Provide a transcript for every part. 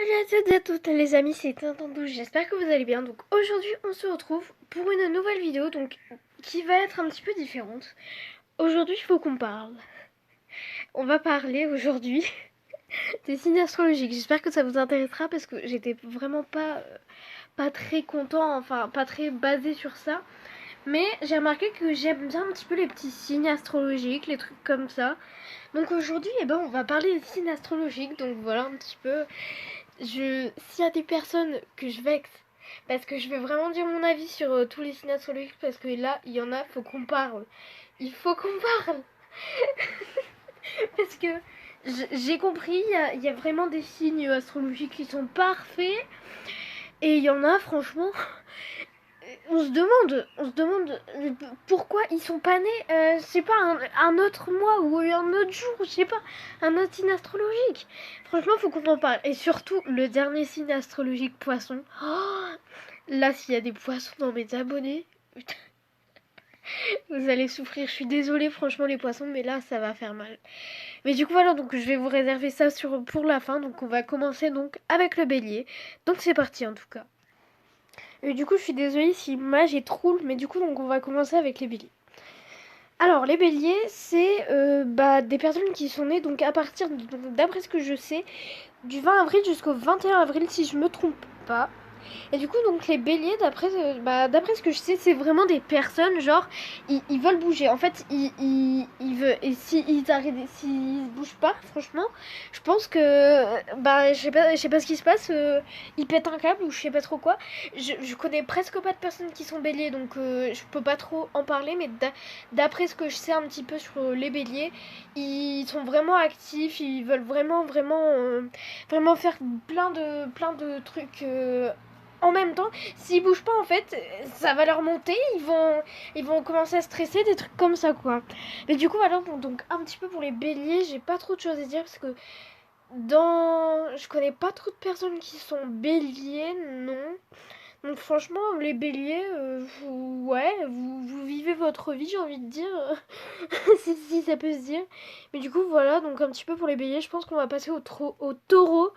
Salut à toutes et à toutes les amis, c'est Tintandou, j'espère que vous allez bien. Donc aujourd'hui on se retrouve pour une nouvelle vidéo donc qui va être un petit peu différente. Aujourd'hui il faut qu'on parle. On va parler aujourd'hui des signes astrologiques. J'espère que ça vous intéressera parce que j'étais vraiment pas très content, enfin pas très basé sur ça. Mais j'ai remarqué que j'aime bien un petit peu les petits signes astrologiques, les trucs comme ça. Donc aujourd'hui, on va parler des signes astrologiques. Donc voilà un petit peu. S'il y a des personnes que je vexe, parce que je vais vraiment dire mon avis sur tous les signes astrologiques, parce que là, il y en a, faut qu'on parle. Il faut qu'on parle. Parce que j'ai compris, il y a vraiment des signes astrologiques qui sont parfaits. Et il y en a, franchement, on se demande pourquoi ils sont pas nés, je sais pas, un autre mois ou un autre jour, je sais pas, un autre signe astrologique. Franchement, faut qu'on en parle. Et surtout, le dernier signe astrologique, poisson. Oh, là, s'il y a des poissons dans mes abonnés, putain, vous allez souffrir. Je suis désolée, franchement, les poissons, mais là, ça va faire mal. Mais du coup, voilà, donc je vais vous réserver ça pour la fin. Donc, on va commencer donc avec le bélier. Donc, c'est parti en tout cas. Et du coup, je suis désolée si l'image est trouble, mais du coup, donc on va commencer avec les béliers. Alors, les béliers, c'est des personnes qui sont nées donc à partir, d'après ce que je sais, du 20 avril jusqu'au 21 avril, si je me trompe pas. Et du coup, donc les béliers, d'après ce que je sais, c'est vraiment des personnes, genre, ils veulent bouger. En fait, ils veulent. Et s'ils arrêtent, s'ils bougent pas, franchement, je pense que. Je sais pas ce qui se passe. Ils pètent un câble ou je sais pas trop quoi. Je connais presque pas de personnes qui sont béliers, donc je peux pas trop en parler. Mais d'après ce que je sais un petit peu sur les béliers, ils sont vraiment actifs. Ils veulent vraiment faire plein de trucs en même temps. S'ils bougent pas, en fait, ça va leur monter, ils vont commencer à stresser, des trucs comme ça, quoi. Mais du coup, voilà, donc un petit peu pour les béliers, j'ai pas trop de choses à dire parce que je connais pas trop de personnes qui sont béliers, non. Donc franchement, les béliers, vous vivez votre vie, j'ai envie de dire, si ça peut se dire. Mais du coup, voilà, donc un petit peu pour les béliers, je pense qu'on va passer au taureau.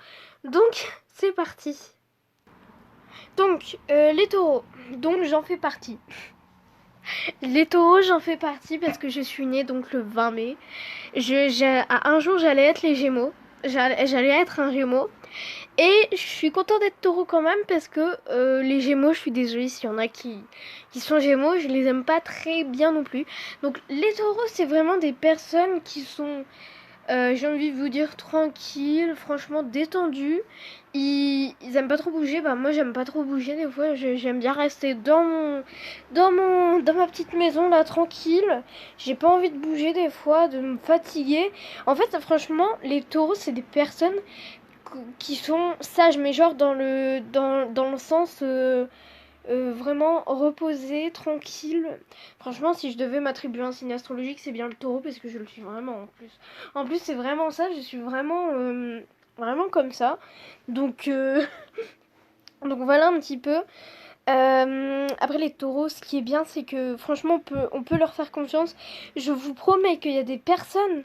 Donc, c'est parti. Donc, les taureaux, donc j'en fais partie. Les taureaux, j'en fais partie parce que je suis née donc le 20 mai. Un jour, j'allais être les gémeaux. J'allais être un gémeau. Et je suis contente d'être taureau quand même parce que les gémeaux, je suis désolée s'il y en a qui sont gémeaux, je les aime pas très bien non plus. Donc les taureaux, c'est vraiment des personnes qui sont, j'ai envie de vous dire, tranquilles, franchement détendues. Ils aiment pas trop bouger. Bah moi j'aime pas trop bouger des fois. J'aime bien rester dans ma petite maison là tranquille. J'ai pas envie de bouger des fois, de me fatiguer. En fait franchement les taureaux c'est des personnes qui sont sages, mais genre dans le sens vraiment reposé, tranquille. Franchement, si je devais m'attribuer un signe astrologique, c'est bien le taureau parce que je le suis vraiment en plus. En plus, c'est vraiment ça, je suis vraiment comme ça. Donc, donc voilà un petit peu. Après les taureaux, ce qui est bien, c'est que franchement, on peut leur faire confiance. Je vous promets qu'il y a des personnes.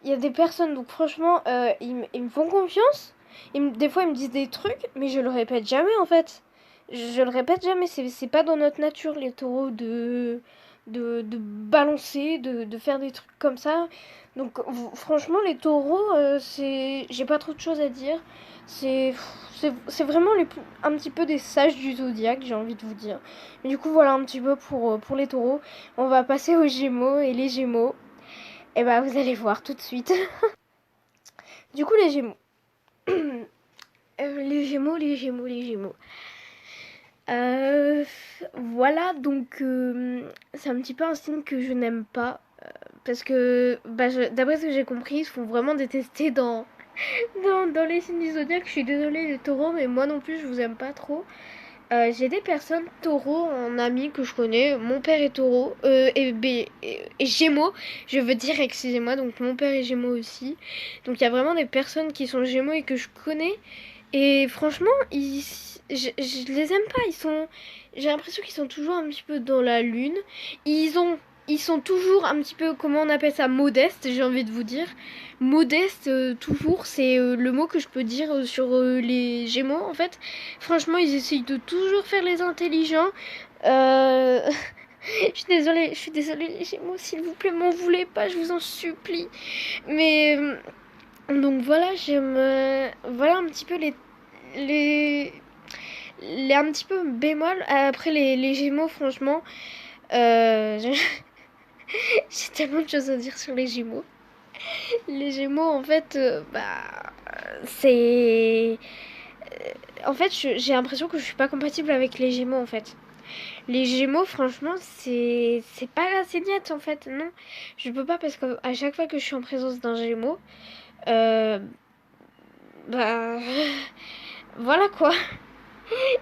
Il y a des personnes, donc franchement, ils me font confiance. Des fois, ils me disent des trucs, mais je le répète jamais en fait. Je le répète jamais. C'est pas dans notre nature, les taureaux, de balancer, de faire des trucs comme ça. Donc, franchement, les taureaux, j'ai pas trop de choses à dire. C'est, c'est vraiment un petit peu des sages du zodiaque, j'ai envie de vous dire. Et du coup, voilà un petit peu pour les taureaux. On va passer aux gémeaux. Et les gémeaux, et bah, vous allez voir tout de suite. Du coup, les gémeaux. Les gémeaux. Euh, voilà, donc c'est un petit peu un signe que je n'aime pas. Parce que, d'après ce que j'ai compris, ils se font vraiment détester dans les signes du zodiaque. Je suis désolée, les taureaux, mais moi non plus, je vous aime pas trop. J'ai des personnes taureaux en amis que je connais. Mon père est taureau et gémeaux, je veux dire, excusez-moi. Donc mon père est gémeaux aussi. Donc il y a vraiment des personnes qui sont gémeaux et que je connais. Et franchement, je les aime pas. J'ai l'impression qu'ils sont toujours un petit peu dans la lune. Ils ont ils sont toujours un petit peu, comment on appelle ça, modestes, j'ai envie de vous dire. Modeste, toujours, c'est le mot que je peux dire sur les Gémeaux, en fait. Franchement, ils essayent de toujours faire les intelligents. Je suis désolée les Gémeaux, s'il vous plaît, m'en voulez pas, je vous en supplie. Mais, donc voilà, j'aime, voilà un petit peu les, un petit peu bémol. Après, les Gémeaux, franchement, j'ai tellement de choses à dire sur les Gémeaux. Les Gémeaux, en fait, c'est... En fait, j'ai l'impression que je suis pas compatible avec les Gémeaux, en fait. Les Gémeaux, franchement, c'est pas assez net, en fait, non. Je peux pas parce qu'à chaque fois que je suis en présence d'un Gémeaux, euh, bah... Voilà, quoi.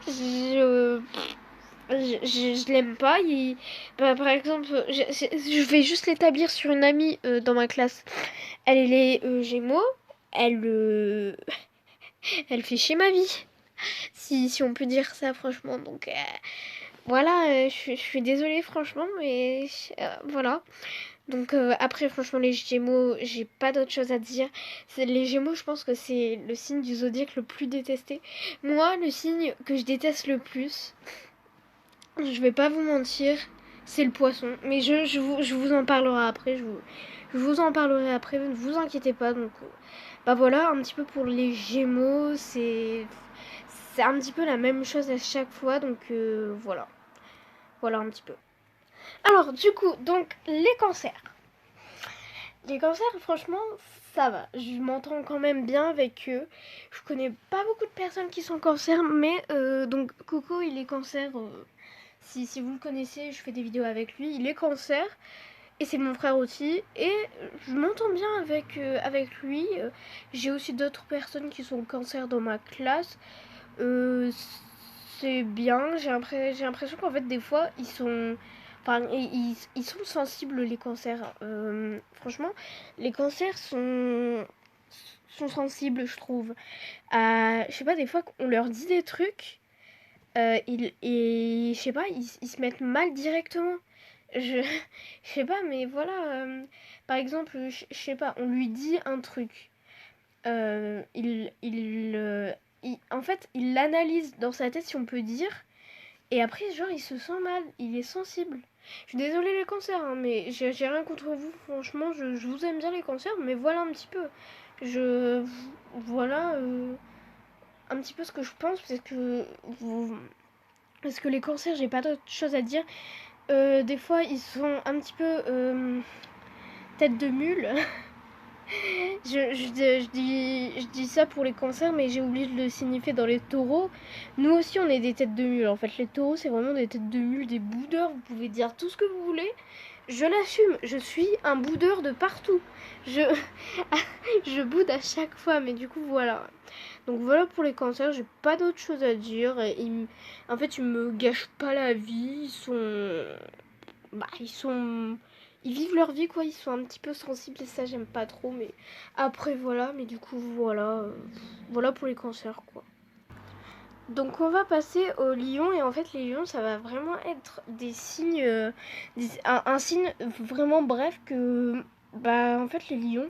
Je... je l'aime pas. Par exemple, je vais juste l'établir sur une amie dans ma classe. Elle est Gémeaux. Elle, elle fait chier ma vie. Si on peut dire ça, franchement. Donc, voilà, je suis désolée, franchement, mais voilà. Donc, après, franchement, les Gémeaux, j'ai pas d'autre chose à dire. Les Gémeaux, je pense que c'est le signe du zodiaque le plus détesté. Moi, le signe que je déteste le plus, je vais pas vous mentir, c'est le poisson. Mais je vous en parlerai après. Je vous en parlerai après, ne vous inquiétez pas. Donc, bah voilà, un petit peu pour les Gémeaux, c'est un petit peu la même chose à chaque fois. Donc, voilà. Voilà un petit peu. Alors, du coup, donc, les cancers. Les cancers, franchement, ça va. Je m'entends quand même bien avec eux. Je connais pas beaucoup de personnes qui sont cancers, mais donc Coco, il est cancer. Si vous le connaissez, je fais des vidéos avec lui. Il est cancer. Et c'est mon frère aussi. Et je m'entends bien avec lui. J'ai aussi d'autres personnes qui sont cancer dans ma classe. C'est bien. J'ai l'impression qu'en fait, des fois, ils sont... Enfin, ils sont sensibles, les cancers. Franchement, les cancers sont sensibles, je trouve. Je sais pas, des fois, on leur dit des trucs. Et je sais pas, ils se mettent mal directement. Je sais pas, mais voilà. Par exemple, je sais pas, on lui dit un truc. En fait, il l'analyse dans sa tête, si on peut dire. Et après, genre, il se sent mal. Il est sensible. Je suis désolée les cancers, hein, mais j'ai rien contre vous. Franchement, je vous aime bien les cancers, mais voilà un petit peu. Voilà un petit peu ce que je pense, parce que les cancers, j'ai pas d'autre chose à dire. Des fois, ils sont un petit peu tête de mule. Je dis ça pour les cancers, mais j'ai oublié de le signifier dans les taureaux. Nous aussi, on est des têtes de mule. En fait, les taureaux, c'est vraiment des têtes de mule, des boudeurs. Vous pouvez dire tout ce que vous voulez. Je l'assume. Je suis un boudeur de partout. Je, je boude à chaque fois, mais du coup, voilà. Donc voilà pour les cancers, j'ai pas d'autre chose à dire. En fait, ils me gâchent pas la vie. Ils vivent leur vie, quoi. Ils sont un petit peu sensibles et ça, j'aime pas trop. Mais après, voilà. Mais du coup, voilà. Voilà pour les cancers, quoi. Donc on va passer aux lions. Et en fait, les lions, ça va vraiment être des signes... un signe vraiment bref que... Bah, en fait, les lions...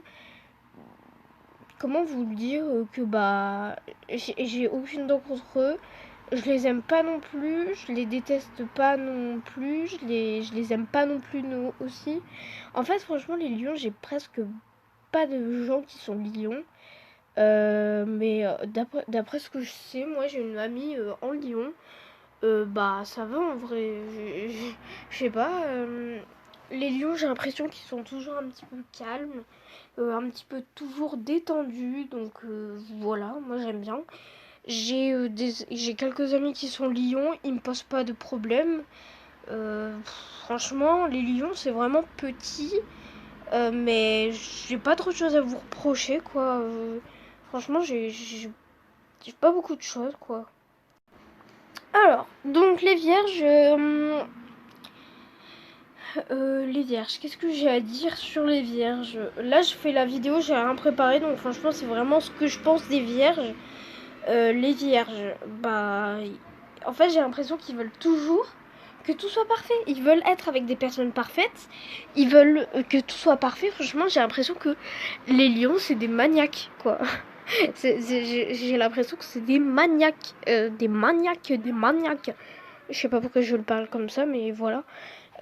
Comment vous le dire que bah j'ai aucune dent contre eux, je les aime pas non plus, je les déteste pas non plus, je les aime pas non plus nous aussi. En fait franchement les lions j'ai presque pas de gens qui sont lions. Mais d'après ce que je sais, moi j'ai une amie en lion. Bah ça va en vrai, je sais pas. Les lions j'ai l'impression qu'ils sont toujours un petit peu calmes. Un petit peu toujours détendus, donc voilà, moi j'aime bien. J'ai quelques amis qui sont lions, ils me posent pas de problème. Franchement, les lions c'est vraiment petit, mais j'ai pas trop de choses à vous reprocher, quoi. Franchement, j'ai pas beaucoup de choses, quoi. Alors, donc les vierges, les vierges, qu'est-ce que j'ai à dire sur les vierges? Là, je fais la vidéo, j'ai rien préparé, donc franchement, c'est vraiment ce que je pense des vierges. Les vierges, bah, en fait, j'ai l'impression qu'ils veulent toujours que tout soit parfait. Ils veulent être avec des personnes parfaites. Ils veulent que tout soit parfait. Franchement, j'ai l'impression que les lions, c'est des maniaques, quoi. J'ai l'impression que c'est des maniaques. Des maniaques. Je sais pas pourquoi je le parle comme ça, mais voilà.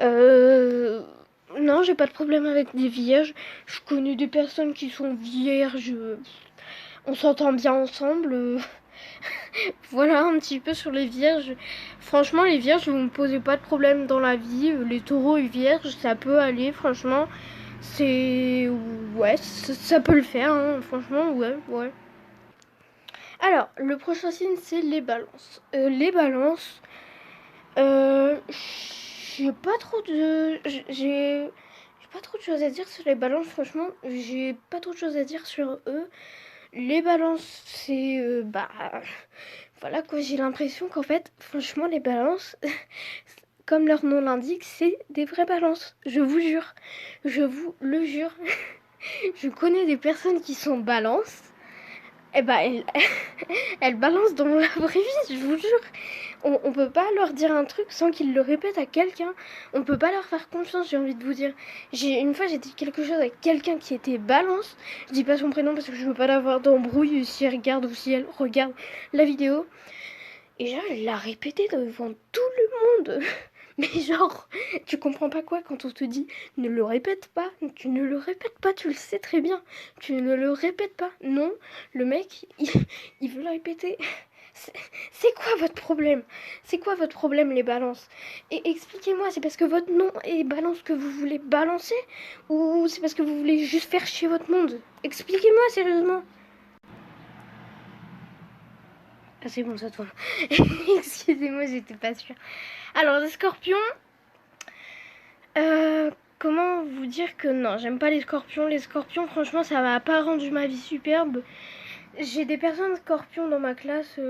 Non, j'ai pas de problème avec des vierges. Je connais des personnes qui sont vierges. On s'entend bien ensemble. Voilà un petit peu sur les vierges. Franchement, les vierges, vous me posez pas de problème dans la vie. Les taureaux et vierges, ça peut aller. Franchement, c'est... Ouais, ça peut le faire. Hein. Franchement, ouais. Alors, le prochain signe, c'est les balances. Les balances... j'ai pas trop de... J'ai pas trop de choses à dire sur les balances, franchement. J'ai pas trop de choses à dire sur eux. Les balances, c'est... voilà quoi, j'ai l'impression qu'en fait, franchement, les balances, comme leur nom l'indique, c'est des vraies balances. Je vous jure. Je vous le jure. Je connais des personnes qui sont balances. Eh ben, elles balancent dans la vraie vie, je vous jure. On peut pas leur dire un truc sans qu'ils le répètent à quelqu'un. On peut pas leur faire confiance, j'ai envie de vous dire. Une fois, j'ai dit quelque chose avec quelqu'un qui était balance. Je dis pas son prénom parce que je veux pas l'avoir d'embrouille si elle regarde ou si elle regarde la vidéo. Et genre, elle l'a répété devant tout le monde. Mais genre, tu comprends pas quoi quand on te dit ne le répète pas, tu ne le répètes pas, tu le sais très bien, tu ne le répètes pas. Non, le mec, il veut le répéter. C'est quoi votre problème? C'est quoi votre problème, les balances? Et expliquez-moi, c'est parce que votre nom est balance que vous voulez balancer? Ou c'est parce que vous voulez juste faire chier votre monde? Expliquez-moi sérieusement. Ah c'est bon, ça tourne. Excusez-moi, j'étais pas sûre. Alors, les scorpions... comment vous dire que non, j'aime pas les scorpions. Les scorpions, franchement, ça m'a pas rendu ma vie superbe. J'ai des personnes scorpions dans ma classe.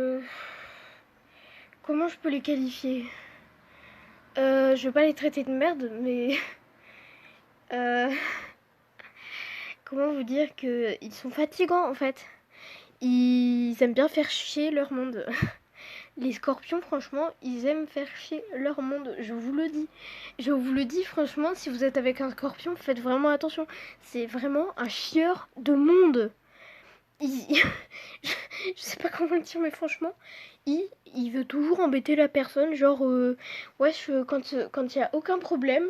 Comment je peux les qualifier? Je veux pas les traiter de merde, mais... comment vous dire que ils sont fatigants, en fait. Ils aiment bien faire chier leur monde. Les scorpions, franchement, ils aiment faire chier leur monde. Je vous le dis. Je vous le dis, franchement, si vous êtes avec un scorpion, faites vraiment attention. C'est vraiment un chieur de monde. Je sais pas comment le dire, mais franchement, il veut toujours embêter la personne. Genre, wesh, quand il y a aucun problème,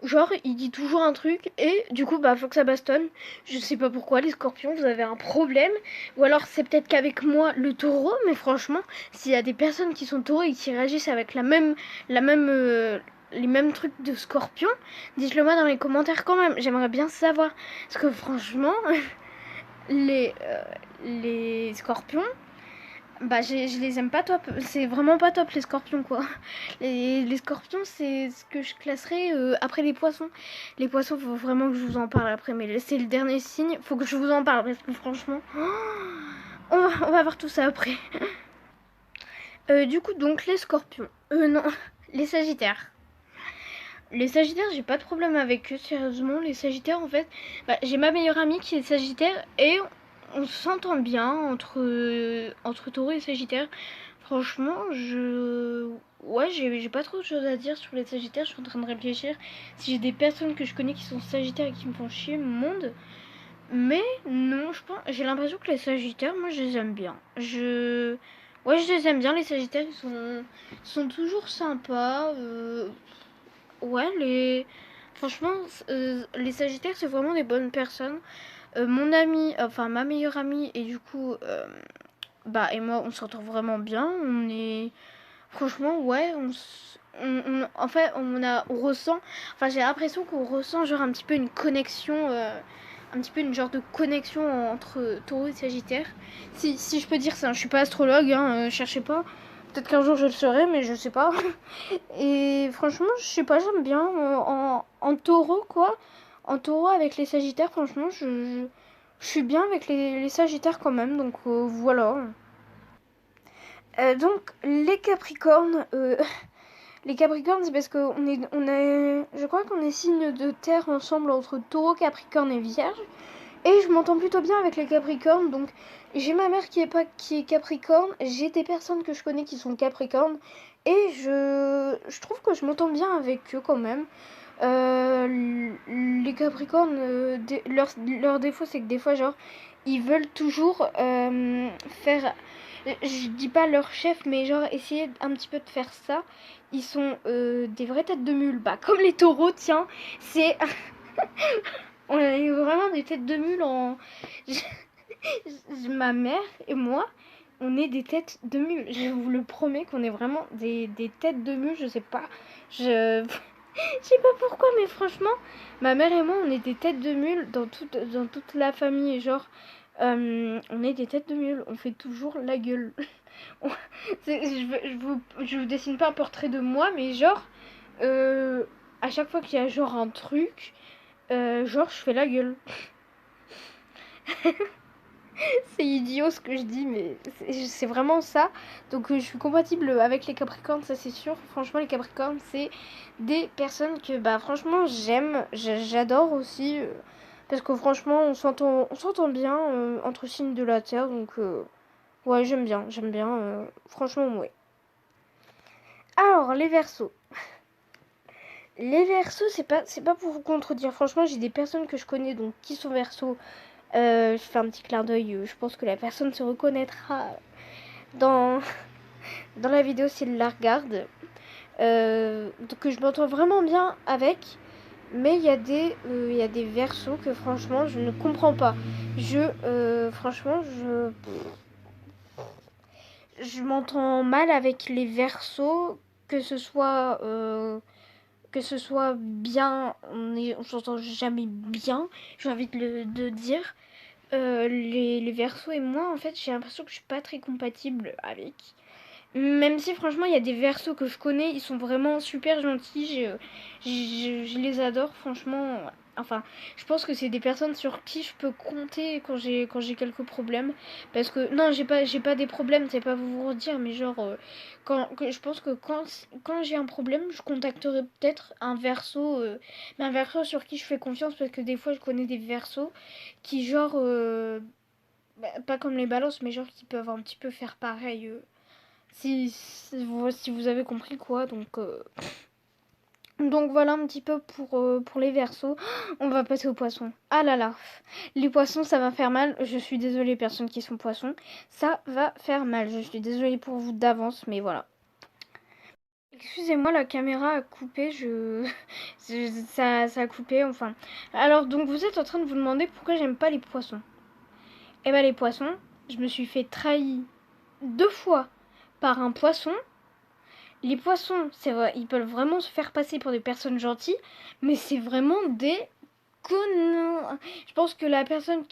genre, il dit toujours un truc et du coup, faut que ça bastonne. Je sais pas pourquoi, les scorpions, vous avez un problème. Ou alors, c'est peut-être qu'avec moi, le taureau, mais franchement, s'il y a des personnes qui sont taureaux et qui réagissent avec les mêmes trucs de scorpion, dites-le moi dans les commentaires quand même. J'aimerais bien savoir. Parce que franchement, les scorpions, je les aime pas top. C'est vraiment pas top les scorpions quoi. Les scorpions c'est ce que je classerais après les poissons. Les poissons faut vraiment que je vous en parle après, mais c'est le dernier signe. Faut que je vous en parle parce que franchement, on va voir tout ça après. Du coup donc les scorpions. Non, les sagittaires. Les sagittaires, j'ai pas de problème avec eux, sérieusement. Les sagittaires, en fait, j'ai ma meilleure amie qui est sagittaire et on s'entend bien entre taureau et sagittaire. Franchement, ouais, j'ai pas trop de choses à dire sur les sagittaires. Je suis en train de réfléchir si j'ai des personnes que je connais qui sont sagittaires et qui me font chier le monde. Mais non, j'ai l'impression que les sagittaires, moi, je les aime bien. Ouais, je les aime bien, les sagittaires, ils sont toujours sympas. Ouais, franchement, les sagittaires, c'est vraiment des bonnes personnes. Mon amie, enfin ma meilleure amie, et du coup, et moi, on s'entend vraiment bien. On est... Franchement, ouais, en fait, on ressent... Enfin, j'ai l'impression qu'on ressent genre un petit peu une connexion... un petit peu une genre de connexion entre taureau et sagittaire. Si je peux dire ça, je suis pas astrologue, cherchez pas. Peut-être qu'un jour je le serai, mais je sais pas. Et franchement, je sais pas, j'aime bien. En taureau, quoi. En taureau avec les sagittaires, franchement, je suis bien avec les sagittaires quand même. Donc voilà. Donc les capricornes. Les capricornes, c'est parce qu'on est, je crois qu'on est signe de terre ensemble entre taureau, capricorne et vierge. Et je m'entends plutôt bien avec les Capricornes. Donc j'ai ma mère qui est Capricorne. J'ai des personnes que je connais qui sont Capricornes. Et je trouve que je m'entends bien avec eux quand même. Les Capricornes, leur défaut, c'est que des fois, genre, ils veulent toujours faire. Je dis pas leur chef, mais genre, essayer un petit peu de faire ça. Ils sont des vraies têtes de mule. Bah, comme les taureaux, tiens. C'est. On est vraiment des têtes de mule en. Ma mère et moi, on est des têtes de mule. Je vous le promets qu'on est vraiment des têtes de mule. Je sais pas. Je. Je sais pas pourquoi, mais franchement, ma mère et moi, on est des têtes de mule dans toute la famille. Genre, on est des têtes de mule. On fait toujours la gueule. Je vous dessine pas un portrait de moi, mais genre, à chaque fois qu'il y a genre un truc, genre, je fais la gueule. C'est idiot ce que je dis, mais c'est vraiment ça. Donc je suis compatible avec les Capricornes, ça c'est sûr. Franchement, les Capricornes, c'est des personnes que bah franchement j'aime, j'adore aussi. Parce que franchement, on s'entend bien entre signes de la Terre. Donc ouais, j'aime bien. Franchement, ouais. Alors, les Verseaux. Les Verseaux, c'est pas pour vous contredire. Franchement, j'ai des personnes que je connais donc qui sont Verseaux. Je fais un petit clin d'œil. Je pense que la personne se reconnaîtra dans, dans la vidéo si elle la regarde. Donc je m'entends vraiment bien avec. Mais il y a des versos que franchement je ne comprends pas. Franchement, je m'entends mal avec les versos, que ce soit bien, on s'entend jamais bien, j'ai envie de dire. Les versos et moi, en fait, j'ai l'impression que je suis pas très compatible avec. Même si franchement il y a des versos que je connais, ils sont vraiment super gentils, je les adore franchement. Enfin, je pense que c'est des personnes sur qui je peux compter quand j'ai quelques problèmes. Parce que non, j'ai pas des problèmes, c'est pas vous redire, mais genre je pense que quand j'ai un problème, je contacterai peut-être un verso, mais un verso sur qui je fais confiance parce que des fois je connais des versos qui genre pas comme les balances, mais genre qui peuvent un petit peu faire pareil. Si vous avez compris quoi, donc voilà un petit peu pour les versos. On va passer aux poissons. Ah là là, les poissons ça va faire mal. Je suis désolée personnes qui sont poissons. Ça va faire mal. Je suis désolée pour vous d'avance, mais voilà. Excusez-moi, la caméra a coupé, ça a coupé, enfin. Alors donc vous êtes en train de vous demander pourquoi j'aime pas les poissons. Eh ben les poissons, je me suis fait trahir 2 fois par un poisson. Les poissons, c'est vrai, ils peuvent vraiment se faire passer pour des personnes gentilles, mais c'est vraiment des connards. Je pense que la personne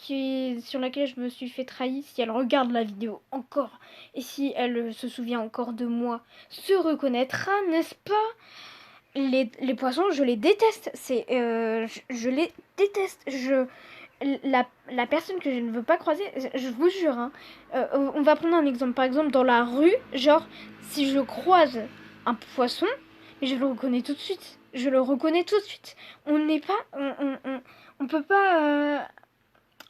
sur laquelle je me suis fait trahir, si elle regarde la vidéo encore, et si elle se souvient encore de moi, se reconnaîtra, n'est-ce pas? Les poissons, je les déteste. Je les déteste. La personne que je ne veux pas croiser, je vous jure, hein, on va prendre un exemple. Par exemple, dans la rue, genre, si je croise un poisson, je le reconnais tout de suite. Je le reconnais tout de suite. On n'est pas. On peut pas.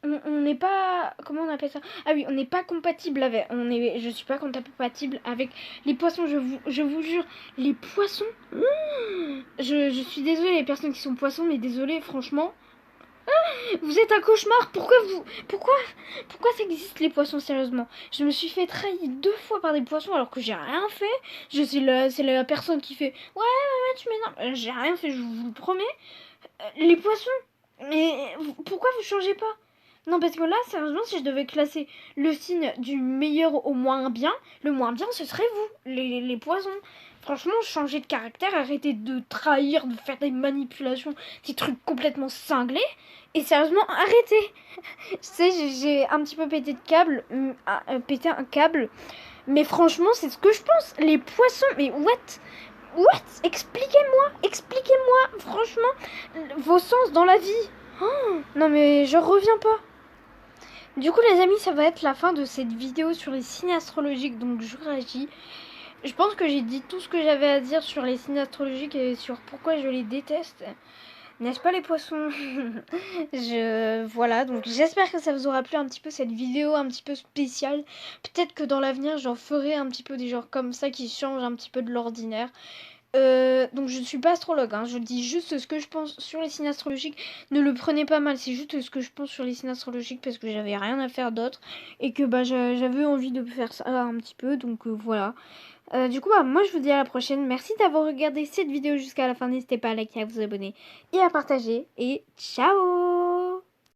On n'est pas. Comment on appelle ça? Ah oui, on n'est pas compatible avec. Je suis pas compatible avec les poissons, je vous jure. Les poissons. Je suis désolée, les personnes qui sont poissons, mais désolée, franchement. Vous êtes un cauchemar. Pourquoi ça existe les poissons sérieusement? Je me suis fait trahir 2 fois par des poissons alors que j'ai rien fait. C'est la personne qui fait ouais tu m'énerves. J'ai rien fait, je vous le promets. Les poissons. Mais pourquoi vous changez pas? Non parce que là sérieusement si je devais classer le signe du meilleur au moins bien, le moins bien ce serait vous, les poissons. Franchement, changez de caractère, arrêtez de trahir, de faire des manipulations, des trucs complètement cinglés. Et sérieusement, arrêtez. Je sais, j'ai un petit peu pété un câble. Mais franchement, c'est ce que je pense. Les poissons, mais what? Expliquez-moi, franchement, vos sens dans la vie. Oh, non mais je reviens pas. Du coup les amis, ça va être la fin de cette vidéo sur les signes astrologiques, donc je réagis. Je pense que j'ai dit tout ce que j'avais à dire sur les signes astrologiques et sur pourquoi je les déteste. N'est-ce pas les poissons? Voilà, donc j'espère que ça vous aura plu un petit peu cette vidéo un petit peu spéciale. Peut-être que dans l'avenir j'en ferai un petit peu des genres comme ça qui changent un petit peu de l'ordinaire. Donc je ne suis pas astrologue, hein, je dis juste ce que je pense sur les signes astrologiques. Ne le prenez pas mal, c'est juste ce que je pense sur les signes astrologiques parce que j'avais rien à faire d'autre et que bah, j'avais envie de faire ça un petit peu, donc voilà. Du coup, bah, moi je vous dis à la prochaine. Merci d'avoir regardé cette vidéo jusqu'à la fin. N'hésitez pas à liker, à vous abonner et à partager. Et ciao!